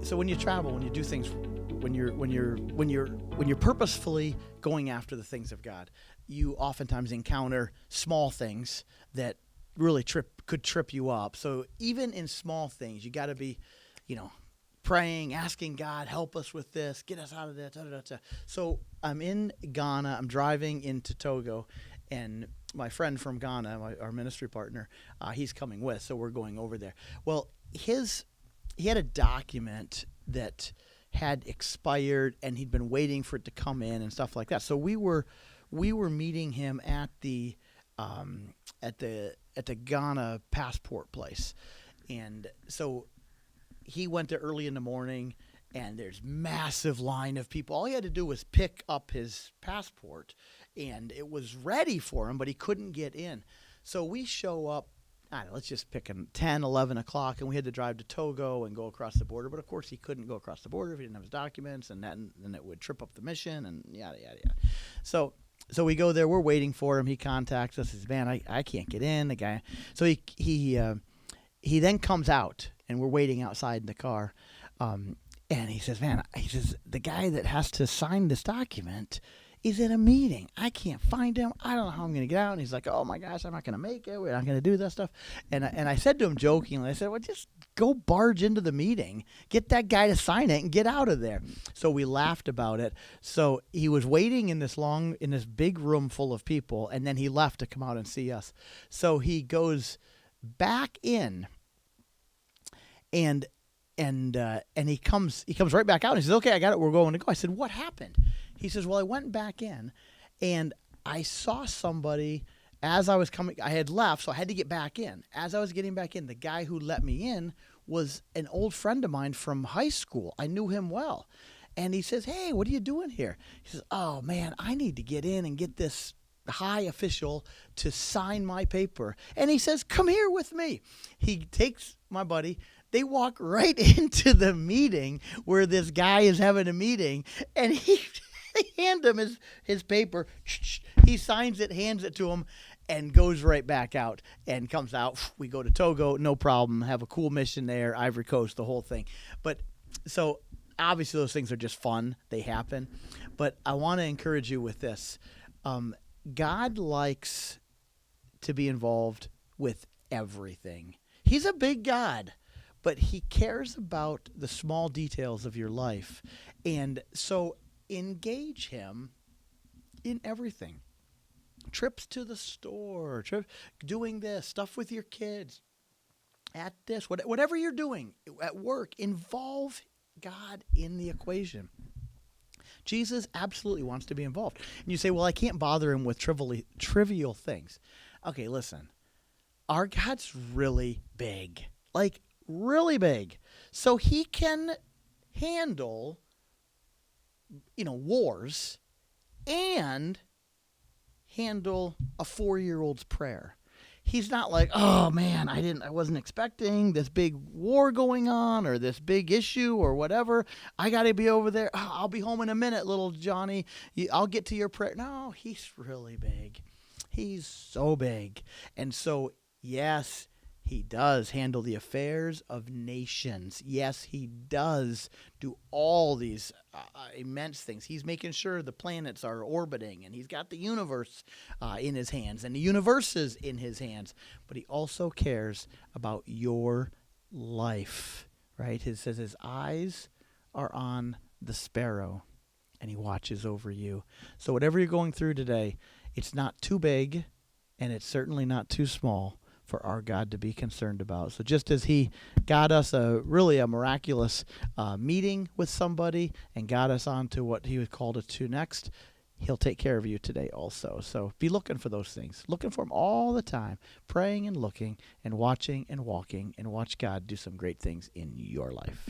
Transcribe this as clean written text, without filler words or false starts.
So when you travel, when you do things, when you're purposefully going after the things of God, you oftentimes encounter small things that really could trip you up. So even in small things, you got to be, praying, asking God, help us with this, get us out of this. Da, da, da, da. So I'm in Ghana. I'm driving into Togo, and my friend from Ghana, our ministry partner, he's coming with. So we're going over there. Well, he had a document that had expired, and he'd been waiting for it to come in and stuff like that. So we were meeting him at the Ghana passport place, and so he went there early in the morning, and there's massive line of people. All he had to do was pick up his passport, and it was ready for him, but he couldn't get in. So we show up, I don't know, let's just pick 10, 11 o'clock, and we had to drive to Togo and go across the border. But, of course, he couldn't go across the border if he didn't have his documents, and then it would trip up the mission and yada, yada, yada. So we go there. We're waiting for him. He contacts us. He says, man, I can't get in. The guy. So he then comes out, and we're waiting outside in the car. And he says, the guy that has to sign this document is at a meeting. I can't find him. I don't know how I'm going to get out. And he's like, oh, my gosh, I'm not going to make it. We're not going to do that stuff. And I said to him jokingly, I said, well, just go barge into the meeting, get that guy to sign it, and get out of there. So we laughed about it. So he was waiting in this big room full of people, and then he left to come out and see us. So he goes back in, and he comes right back out, and he says, okay, I got it. We're going to go. I said, what happened? He says, well, I went back in, and I saw somebody as I was coming. I had left, so I had to get back in. As I was getting back in, the guy who let me in was an old friend of mine from high school. I knew him well. And he says, hey, what are you doing here? He says, oh, man, I need to get in and get this high official to sign my paper. And he says, come here with me. He takes my buddy. They walk right into the meeting where this guy is having a meeting, and he hand him his paper. He signs it, hands it to him, and goes right back out and comes out. We go to Togo, no problem. Have a cool mission there, Ivory Coast, the whole thing. But so obviously those things are just fun. They happen. But I want to encourage you with this. God likes to be involved with everything. He's a big God, but he cares about the small details of your life. And so engage him in everything. Trips to the store, doing this, stuff with your kids, at this, whatever you're doing at work, involve God in the equation. Jesus absolutely wants to be involved. And you say, well, I can't bother him with trivial things. Okay, listen. Our God's really big, like really big. So he can handle, wars and handle a 4-year-old's prayer. He's not like, oh man, I wasn't expecting this big war going on or this big issue or whatever. I got to be over there. Oh, I'll be home in a minute, little Johnny. I'll get to your prayer. No, he's really big. He's so big. And so, yes, he does handle the affairs of nations. Yes, he does do all these immense things. He's making sure the planets are orbiting, and he's got the universe in his hands and the universes in his hands. But he also cares about your life, right? It says his eyes are on the sparrow, and he watches over you. So whatever you're going through today, it's not too big, and it's certainly not too small for our God to be concerned about. So just as he got us a miraculous meeting with somebody and got us on to what he was called us to next, he'll take care of you today also. So be looking for those things. Looking for him all the time. Praying and looking and watching and walking, and watch God do some great things in your life.